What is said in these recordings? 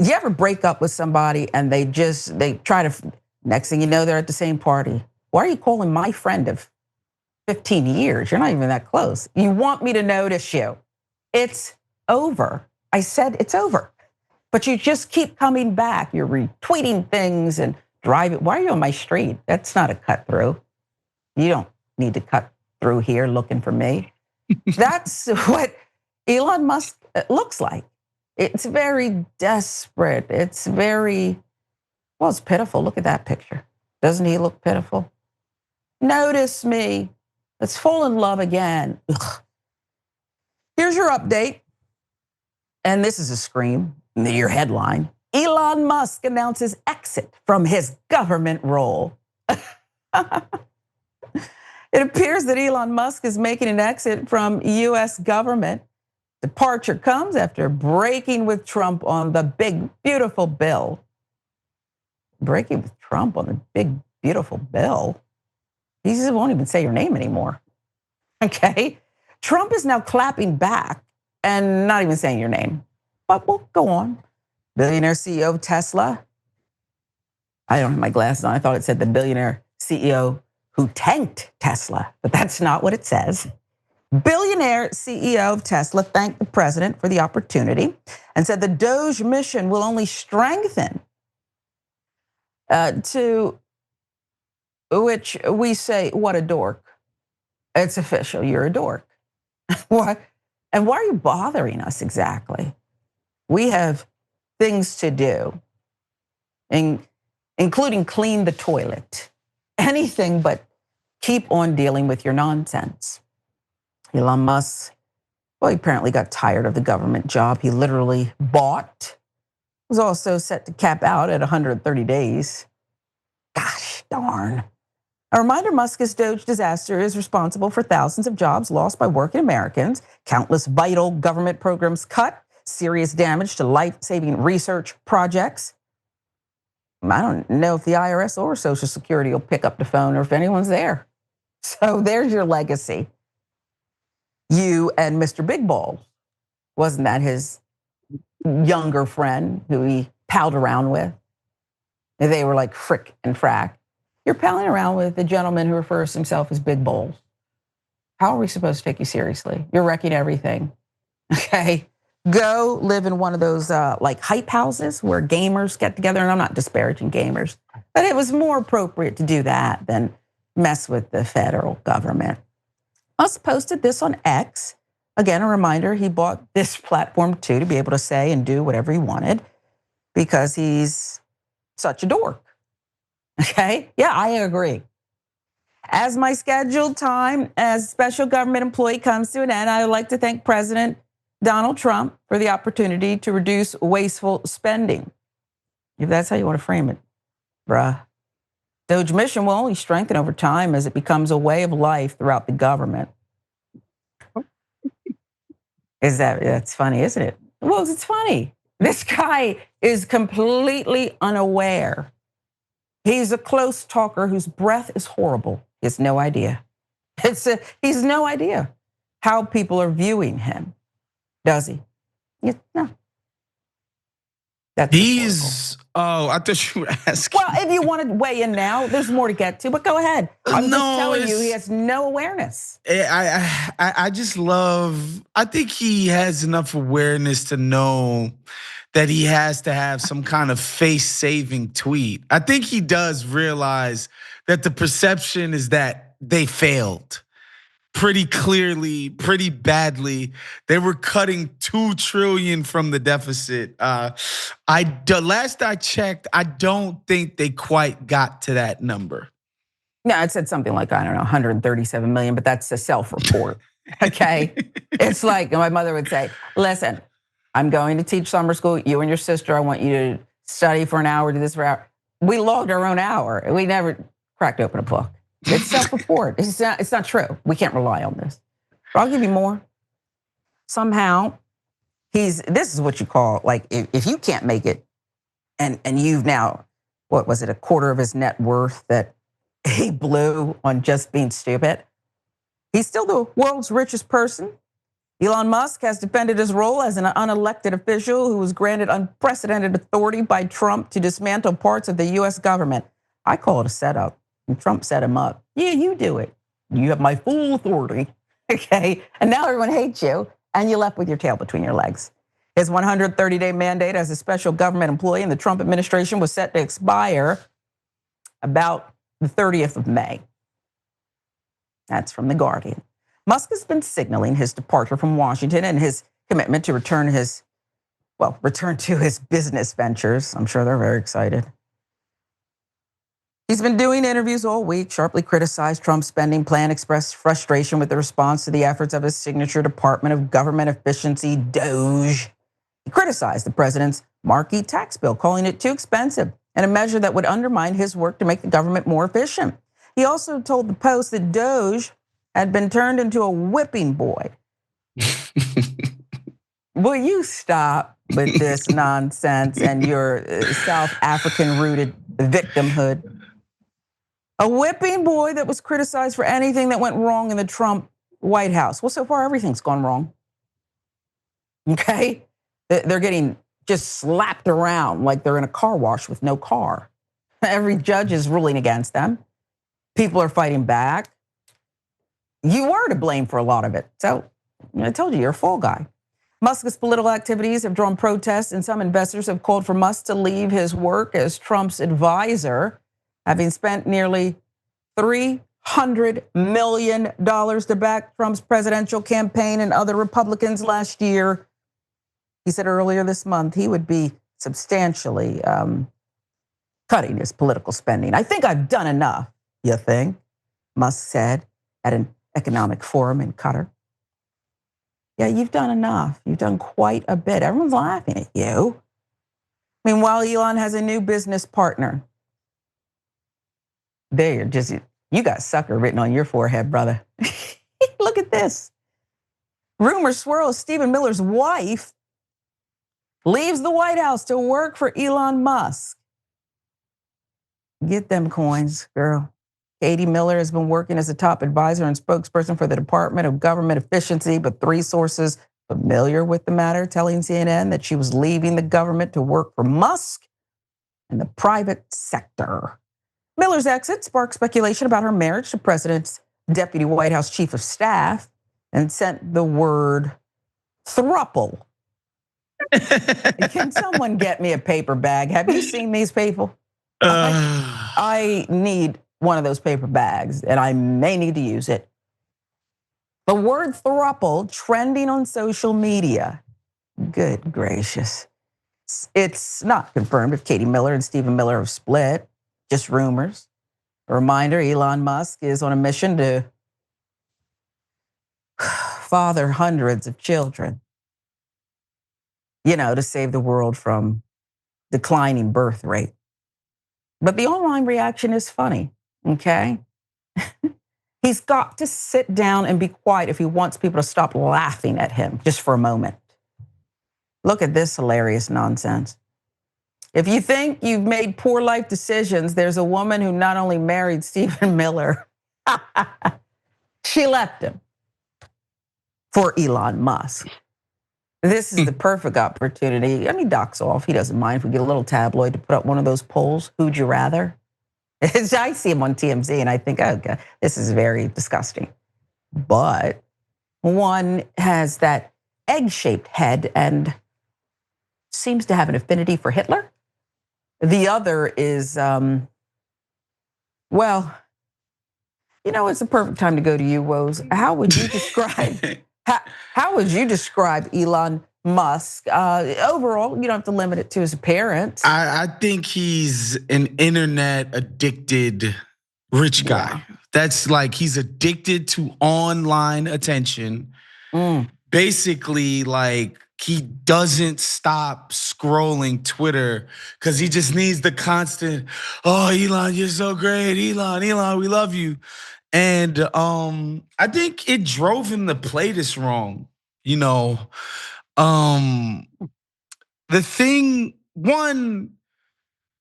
You ever break up with somebody and they try to, next thing you know, they're at the same party. Why are you calling my friend of 15 years? You're not even that close. You want me to notice you. It's over. I said it's over. But you just keep coming back. You're retweeting things and driving. Why are you on my street? That's not a cut through. You don't need to cut through here looking for me. That's what Elon Musk looks like. It's very desperate. It's very, well, it's pitiful. Look at that picture. Doesn't he look pitiful? Notice me. Let's fall in love again. Ugh. Here's your update. And this is a scream, your headline. Elon Musk announces exit from his government role. It appears that Elon Musk is making an exit from US government. Departure comes after breaking with Trump on the big, beautiful bill. Breaking with Trump on the big, beautiful bill? He won't even say your name anymore. Okay? Trump is now clapping back and not even saying your name. But we'll go on. Billionaire CEO of Tesla. I don't have my glasses on. I thought it said the billionaire CEO who tanked Tesla, but that's not what it says. Billionaire CEO of Tesla thanked the president for the opportunity and said the DOGE mission will only strengthen, to which we say, what a dork. It's official, you're a dork. Why? And why are you bothering us exactly? We have things to do, including clean the toilet. Anything but keep on dealing with your nonsense. Elon Musk, well, he apparently got tired of the government job he literally bought. Was also set to cap out at 130 days. Gosh darn. A reminder, Musk's DOGE disaster is responsible for thousands of jobs lost by working Americans, countless vital government programs cut, serious damage to life-saving research projects. I don't know if the IRS or Social Security will pick up the phone or if anyone's there. So there's your legacy. You and Mr. Big Balls, wasn't that his younger friend who he palled around with? They were like frick and frack. You're palling around with a gentleman who refers to himself as Big Balls. How are we supposed to take you seriously? You're wrecking everything, okay? Go live in one of those like hype houses where gamers get together, and I'm not disparaging gamers, but it was more appropriate to do that than mess with the federal government. Musk posted this on X. Again, a reminder, he bought this platform too to be able to say and do whatever he wanted because he's such a dork. Okay, yeah, I agree. As my scheduled time as special government employee comes to an end, I would like to thank President Donald Trump for the opportunity to reduce wasteful spending. If that's how you want to frame it, bruh. DOGE mission will only strengthen over time as it becomes a way of life throughout the government. That's funny, isn't it? Well, it's funny. This guy is completely unaware. He's a close talker whose breath is horrible. He has no idea. He's no idea how people are viewing him. Does he? Yeah, no. That's I thought you were asking. Well, if you want to weigh in now, there's more to get to, but go ahead. I'm just telling you, he has no awareness. I just love, I think he has enough awareness to know that he has to have some kind of face-saving tweet. I think he does realize that the perception is that they failed pretty clearly, pretty badly. They were cutting $2 trillion from the deficit. Last I checked, I don't think they quite got to that number. No, it said something like, I don't know, 137 million, but that's a self-report, okay? It's like my mother would say, listen, I'm going to teach summer school. You and your sister, I want you to study for an hour, do this for an hour. We logged our own hour. We never cracked open a book. It's self-report. It's not true. We can't rely on this. But I'll give you more. Somehow, this is what you call, like, if you can't make it, and you've now, what was it, a quarter of his net worth that he blew on just being stupid. He's still the world's richest person. Elon Musk has defended his role as an unelected official who was granted unprecedented authority by Trump to dismantle parts of the US government. I call it a setup. And Trump set him up. Yeah, you do it. You have my full authority. Okay. And now everyone hates you and you're left with your tail between your legs. His 130-day mandate as a special government employee in the Trump administration was set to expire about the 30th of May. That's from The Guardian. Musk has been signaling his departure from Washington and his commitment to return to his business ventures. I'm sure they're very excited. He's been doing interviews all week, sharply criticized Trump's spending plan, expressed frustration with the response to the efforts of his signature Department of Government Efficiency, DOGE. He criticized the president's marquee tax bill, calling it too expensive and a measure that would undermine his work to make the government more efficient. He also told the Post that DOGE had been turned into a whipping boy. Will you stop with this nonsense and your South African-rooted victimhood? A whipping boy that was criticized for anything that went wrong in the Trump White House. Well, so far, everything's gone wrong. Okay? They're getting just slapped around like they're in a car wash with no car. Every judge is ruling against them. People are fighting back. You were to blame for a lot of it. So I told you, you're a fall guy. Musk's political activities have drawn protests, and some investors have called for Musk to leave his work as Trump's advisor, having spent nearly $300 million to back Trump's presidential campaign and other Republicans last year. He said earlier this month he would be substantially cutting his political spending. I think I've done enough, you think? Musk said at an economic forum in Qatar. Yeah, you've done enough. You've done quite a bit. Everyone's laughing at you. Meanwhile, Elon has a new business partner. You got sucker written on your forehead, brother. Look at this. Rumors swirl as Stephen Miller's wife leaves the White House to work for Elon Musk. Get them coins, girl. Katie Miller has been working as a top advisor and spokesperson for the Department of Government Efficiency, but three sources familiar with the matter telling CNN that she was leaving the government to work for Musk in the private sector. Miller's exit sparked speculation about her marriage to President's Deputy White House Chief of Staff and sent the word throuple. Can someone get me a paper bag? Have you seen these people? I need one of those paper bags, and I may need to use it. The word throuple trending on social media. Good gracious. It's not confirmed if Katie Miller and Stephen Miller have split, just rumors. A reminder, Elon Musk is on a mission to father hundreds of children, to save the world from declining birth rate. But the online reaction is funny. Okay? He's got to sit down and be quiet if he wants people to stop laughing at him just for a moment. Look at this hilarious nonsense. If you think you've made poor life decisions, there's a woman who not only married Stephen Miller, she left him for Elon Musk. This is the perfect opportunity. Doc's off. He doesn't mind if we get a little tabloid to put up one of those polls. Who'd you rather? I see him on TMZ and I think, oh, God, this is very disgusting. But one has that egg-shaped head and seems to have an affinity for Hitler. The other is, it's a perfect time to go to you, Woz. How would you describe, how would you describe Elon Musk? Overall, you don't have to limit it to his appearance. I think he's an internet addicted rich guy. Yeah. That's like he's addicted to online attention. Basically, like he doesn't stop scrolling Twitter because he just needs the constant, oh, Elon, you're so great. Elon, we love you. And I think it drove him to play this wrong. The thing,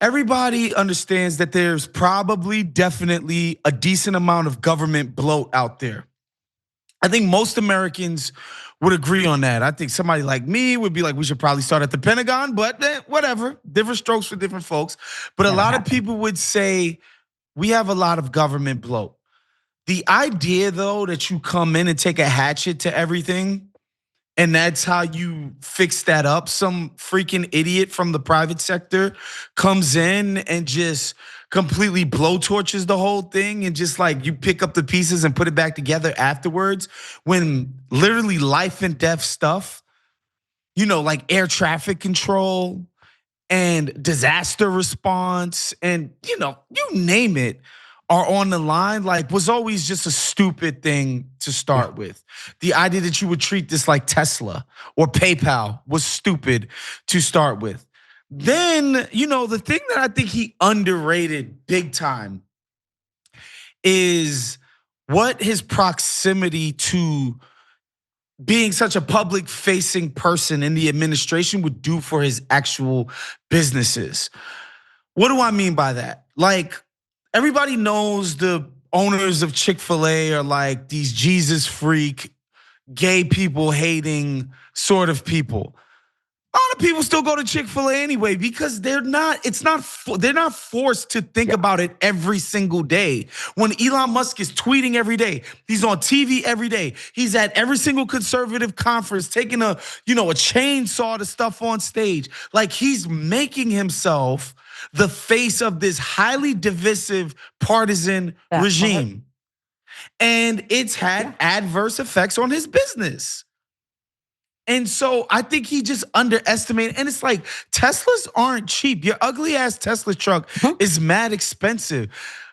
everybody understands that there's definitely a decent amount of government bloat out there. I think most Americans would agree on that. I think somebody like me would be like, we should probably start at the Pentagon, but whatever. Different strokes for different folks. But a Never lot of happened. people would say we have a lot of government bloat. The idea, though, that you come in and take a hatchet to everything, and that's how you fix that up. Some freaking idiot from the private sector comes in and just completely blowtorches the whole thing, and just like you pick up the pieces and put it back together afterwards, when literally life and death stuff, like air traffic control and disaster response and you name it, are on the line, like was always just a stupid thing to start with. The idea that you would treat this like Tesla or PayPal was stupid to start with. Then, the thing that I think he underrated big time is what his proximity to being such a public facing person in the administration would do for his actual businesses. What do I mean by that? Like, everybody knows the owners of Chick-fil-A are like these Jesus freak, gay people hating sort of people. A lot of people still go to Chick-fil-A anyway because they're not forced to think about it every single day. When Elon Musk is tweeting every day, he's on TV every day, he's at every single conservative conference taking a chainsaw to stuff on stage. Like, he's making himself the face of this highly divisive partisan regime. And it's had adverse effects on his business. And so I think he just underestimated. And it's like, Teslas aren't cheap. Your ugly ass Tesla truck is mad expensive.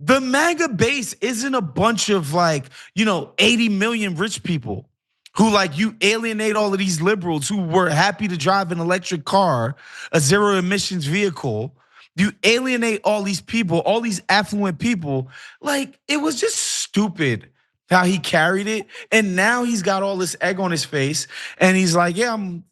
The MAGA base isn't a bunch of 80 million rich people who you alienate all of these liberals who were happy to drive an electric car, a zero emissions vehicle. You alienate all these people, all these affluent people. It was just stupid how he carried it. And now he's got all this egg on his face. And he's like, yeah, I'm,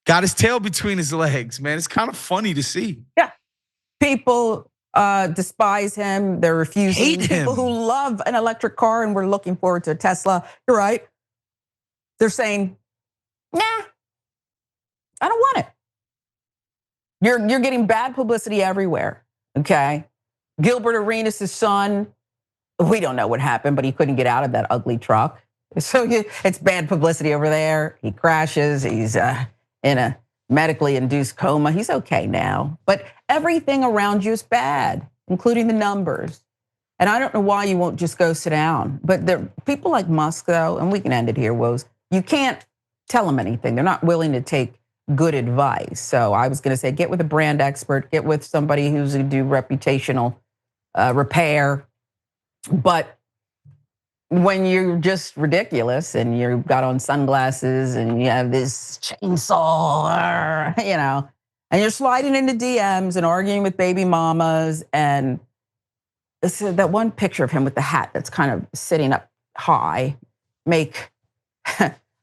got his tail between his legs, man. It's kind of funny to see. Yeah. People despise him. They're refusing. Hate him. People who love an electric car and we're looking forward to a Tesla. You're right. They're saying, nah, I don't want it. You're getting bad publicity everywhere, okay? Gilbert Arenas' son, we don't know what happened, but he couldn't get out of that ugly truck. So it's bad publicity over there. He crashes, he's in a medically induced coma. He's okay now, but everything around you is bad, including the numbers. And I don't know why you won't just go sit down. But there people like Musk, though, and we can end it here, Woz, you can't tell them anything. They're not willing to take good advice. So I was gonna say, get with a brand expert, get with somebody who's gonna do reputational repair. But when you're just ridiculous and you've got on sunglasses and you have this chainsaw, and you're sliding into DMs and arguing with baby mamas, and that one picture of him with the hat that's kind of sitting up high,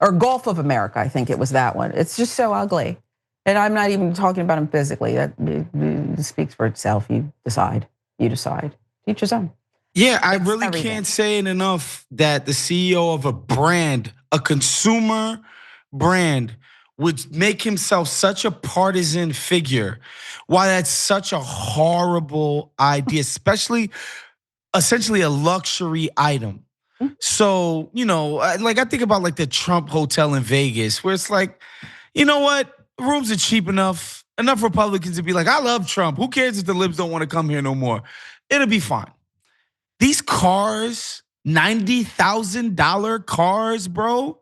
or Gulf of America, I think it was that one. It's just so ugly. And I'm not even talking about him physically. That it speaks for itself. You decide. Each his own. Yeah, I really can't say it enough that the CEO of a brand, a consumer brand, would make himself such a partisan figure. Why that's such a horrible idea, especially essentially a luxury item. So, I think about the Trump Hotel in Vegas, where it's like, you know what? Rooms are cheap enough. Enough Republicans to be like, I love Trump. Who cares if the libs don't want to come here no more? It'll be fine. These cars, $90,000 cars, bro.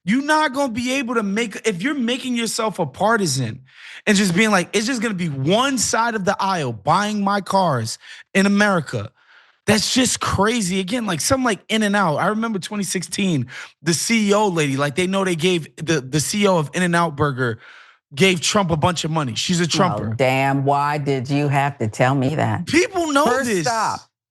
You're not gonna be able to if you're making yourself a partisan and just being like, it's just gonna be one side of the aisle buying my cars in America. That's just crazy. Again, some In-N-Out. I remember 2016, the CEO lady, they know they gave the CEO of In-N-Out Burger gave Trump a bunch of money. She's a Trumper. Oh, damn, why did you have to tell me that? People know this.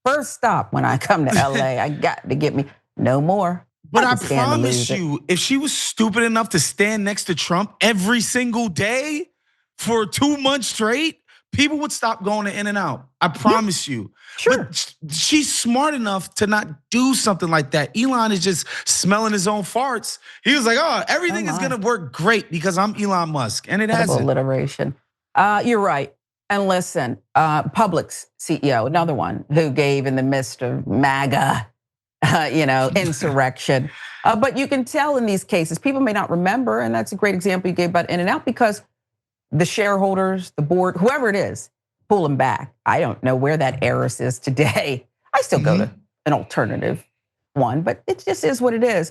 First stop when I come to LA, I got to get me no more. But I promise you, if she was stupid enough to stand next to Trump every single day for 2 months straight, people would stop going to In-N-Out. I promise you. Sure. But she's smart enough to not do something like that. Elon is just smelling his own farts. He was like, oh, everything is gonna work great because I'm Elon Musk. And it hasn't. Alliteration. You're right. And listen, Publix CEO, another one who gave in the midst of MAGA, insurrection. But you can tell in these cases, people may not remember, and that's a great example you gave about In-N-Out, because the shareholders, the board, whoever it is, pull them back. I don't know where that heiress is today. I still go to an alternative one, but it just is what it is.